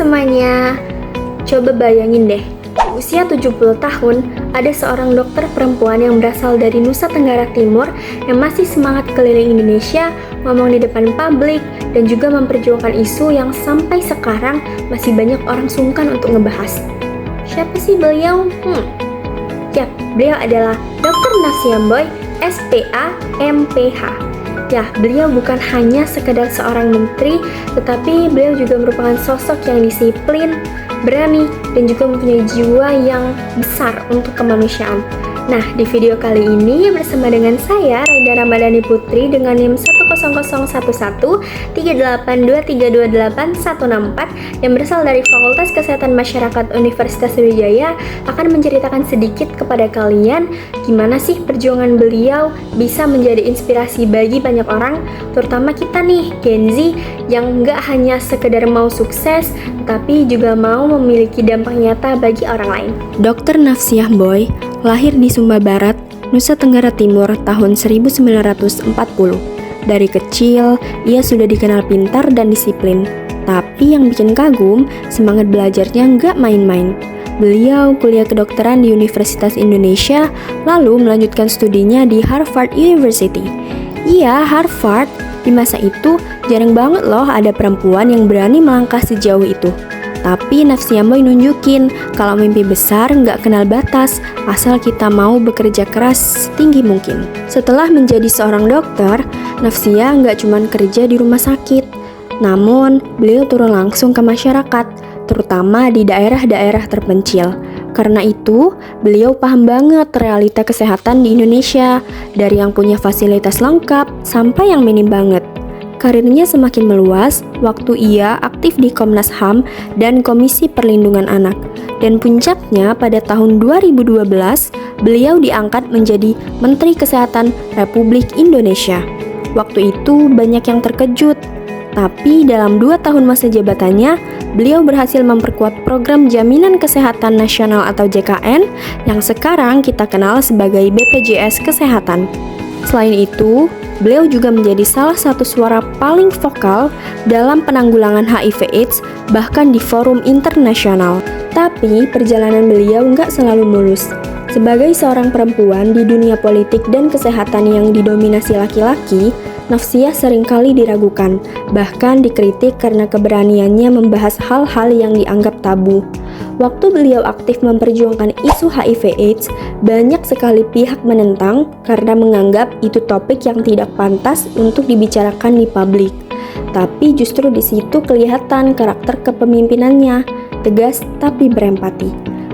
semuanya. Coba bayangin deh, di usia 70 tahun, ada seorang dokter perempuan yang berasal dari Nusa Tenggara Timur yang masih semangat keliling Indonesia, ngomong di depan publik, dan juga memperjuangkan isu yang sampai sekarang masih banyak orang sungkan untuk ngebahas. Siapa sih beliau? Yap, beliau adalah Dr. Nafsiamboy, SPA, MPH. Ya, beliau bukan hanya sekedar seorang menteri, tetapi beliau juga merupakan sosok yang disiplin, berani, dan juga mempunyai jiwa yang besar untuk kemanusiaan. Nah, di video kali ini bersama dengan saya, Raida Ramadhani Putri, dengan NIM 1001138281664 yang berasal dari Fakultas Kesehatan Masyarakat Universitas Sriwijaya akan menceritakan sedikit kepada kalian gimana sih perjuangan beliau bisa menjadi inspirasi bagi banyak orang, terutama kita nih, Gen Z, yang nggak hanya sekedar mau sukses, tapi juga mau memiliki dampak nyata bagi orang lain. Dr. Nafsiamboy lahir di Sumba Barat, Nusa Tenggara Timur tahun 1940. Dari kecil, ia sudah dikenal pintar dan disiplin. Tapi yang bikin kagum, semangat belajarnya nggak main-main. Beliau kuliah kedokteran di Universitas Indonesia, lalu melanjutkan studinya di Harvard University. Iya, Harvard. Di masa itu, jarang banget loh ada perempuan yang berani melangkah sejauh itu. Tapi Nafsiamboy nunjukin kalau mimpi besar nggak kenal batas, asal kita mau bekerja keras setinggi mungkin. Setelah menjadi seorang dokter, Nafsia nggak cuma kerja di rumah sakit, namun beliau turun langsung ke masyarakat, terutama di daerah-daerah terpencil. Karena itu, beliau paham banget realita kesehatan di Indonesia, dari yang punya fasilitas lengkap sampai yang minim banget. Karirnya semakin meluas waktu ia aktif di Komnas HAM dan Komisi Perlindungan Anak. Dan puncaknya pada tahun 2012, beliau diangkat menjadi Menteri Kesehatan Republik Indonesia. Waktu itu banyak yang terkejut, tapi dalam 2 tahun masa jabatannya, beliau berhasil memperkuat program Jaminan Kesehatan Nasional atau JKN yang sekarang kita kenal sebagai BPJS Kesehatan. Selain itu, beliau juga menjadi salah satu suara paling vokal dalam penanggulangan HIV/AIDS bahkan di forum internasional. Tapi perjalanan beliau nggak selalu mulus. Sebagai seorang perempuan di dunia politik dan kesehatan yang didominasi laki-laki, Nafsia seringkali diragukan, bahkan dikritik karena keberaniannya membahas hal-hal yang dianggap tabu. Waktu beliau aktif memperjuangkan isu HIV/AIDS, banyak sekali pihak menentang karena menganggap itu topik yang tidak pantas untuk dibicarakan di publik. Tapi justru di situ kelihatan karakter kepemimpinannya, tegas tapi berempati.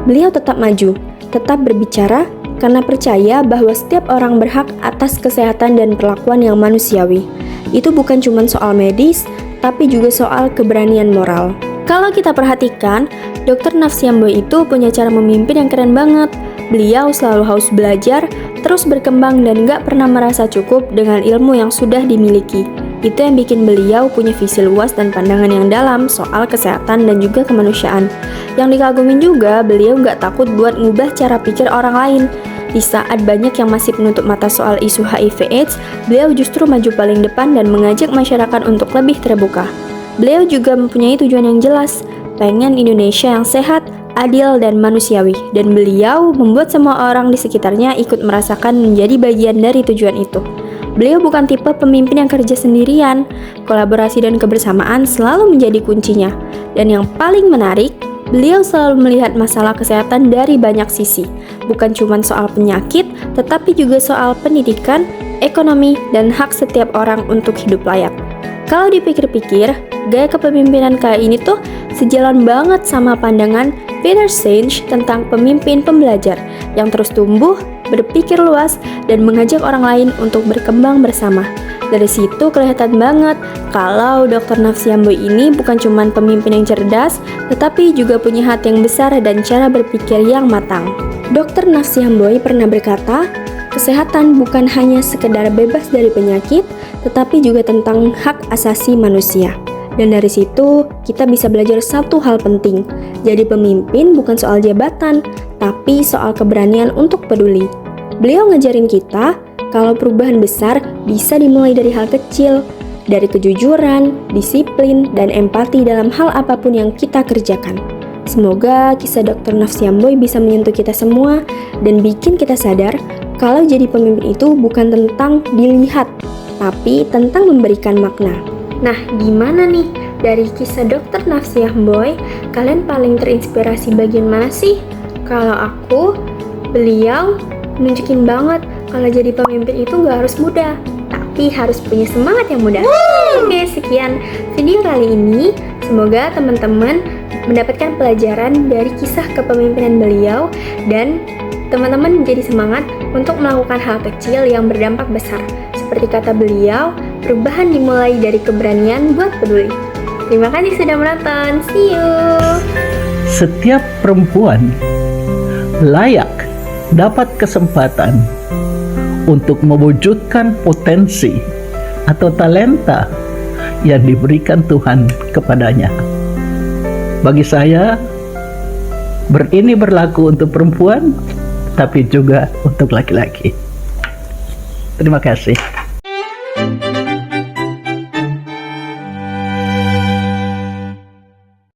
Beliau tetap maju, tetap berbicara, karena percaya bahwa setiap orang berhak atas kesehatan dan perlakuan yang manusiawi. Itu bukan cuma soal medis, tapi juga soal keberanian moral. Kalau kita perhatikan, Dr. Nafsiamboy itu punya cara memimpin yang keren banget. Beliau selalu haus belajar, terus berkembang dan gak pernah merasa cukup dengan ilmu yang sudah dimiliki. Itu yang bikin beliau punya visi luas dan pandangan yang dalam soal kesehatan dan juga kemanusiaan. Yang dikagumin juga, beliau gak takut buat ngubah cara pikir orang lain. Di saat banyak yang masih menutup mata soal isu HIV/AIDS, beliau justru maju paling depan dan mengajak masyarakat untuk lebih terbuka. Beliau juga mempunyai tujuan yang jelas, pengen Indonesia yang sehat, adil, dan manusiawi. Dan beliau membuat semua orang di sekitarnya ikut merasakan menjadi bagian dari tujuan itu. Beliau bukan tipe pemimpin yang kerja sendirian, kolaborasi dan kebersamaan selalu menjadi kuncinya. Dan yang paling menarik, beliau selalu melihat masalah kesehatan dari banyak sisi, bukan cuma soal penyakit, tetapi juga soal pendidikan, ekonomi, dan hak setiap orang untuk hidup layak. Kalau dipikir-pikir, gaya kepemimpinan kayak ini tuh sejalan banget sama pandangan Peter Senge tentang pemimpin pembelajar yang terus tumbuh, berpikir luas, dan mengajak orang lain untuk berkembang bersama. Dari situ kelihatan banget kalau Dr. Nafsiamboy ini bukan cuma pemimpin yang cerdas, tetapi juga punya hati yang besar dan cara berpikir yang matang. Dr. Nafsiamboy pernah berkata, kesehatan bukan hanya sekedar bebas dari penyakit, tetapi juga tentang hak asasi manusia. Dan dari situ, kita bisa belajar satu hal penting. Jadi pemimpin bukan soal jabatan, tapi soal keberanian untuk peduli. Beliau ngajarin kita, kalau perubahan besar bisa dimulai dari hal kecil. dari kejujuran, disiplin, dan empati dalam hal apapun yang kita kerjakan. Semoga kisah Dr. Nafsiamboy bisa menyentuh kita semua dan bikin kita sadar kalau jadi pemimpin itu bukan tentang dilihat, tapi tentang memberikan makna. Nah, gimana nih? Dari kisah Dr. Nafsiamboy, kalian paling terinspirasi bagian mana sih? Kalau aku, beliau nunjukin banget kalau jadi pemimpin itu gak harus muda, tapi harus punya semangat yang muda. Oke, sekian video kali ini. Semoga teman-teman mendapatkan pelajaran dari kisah kepemimpinan beliau dan teman-teman menjadi semangat untuk melakukan hal kecil yang berdampak besar. Seperti kata beliau, perubahan dimulai dari keberanian buat peduli. Terima kasih sudah menonton. See you. Setiap perempuan layak dapat kesempatan untuk mewujudkan potensi atau talenta yang diberikan Tuhan kepadanya. Bagi saya, ini berlaku untuk perempuan, tapi juga untuk laki-laki. Terima kasih.